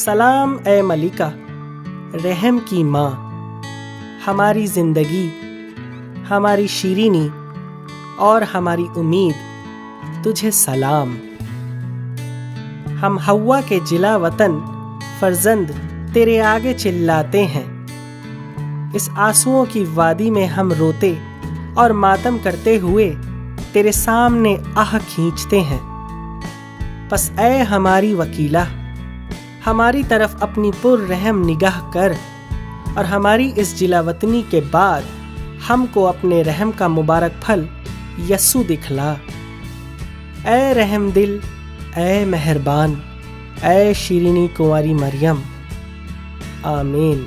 सलाम ए मलिका, रहम की माँ, हमारी जिंदगी, हमारी शीरीनी और हमारी उम्मीद, तुझे सलाम। हम हव्वा के जिला वतन फर्जंद तेरे आगे चिल्लाते हैं। इस आंसुओं की वादी में हम रोते और मातम करते हुए तेरे सामने आह खींचते हैं। बस ऐ हमारी वकीला, हमारी तरफ अपनी पुररहम निगाह कर और हमारी इस जिलावतनी के बाद हमको अपने रहम का मुबारक फल यस्सु दिखला। ऐ रहम दिल, ऐ मेहरबान, ऐ शीरीनी कुंवारी मरियम, आमीन।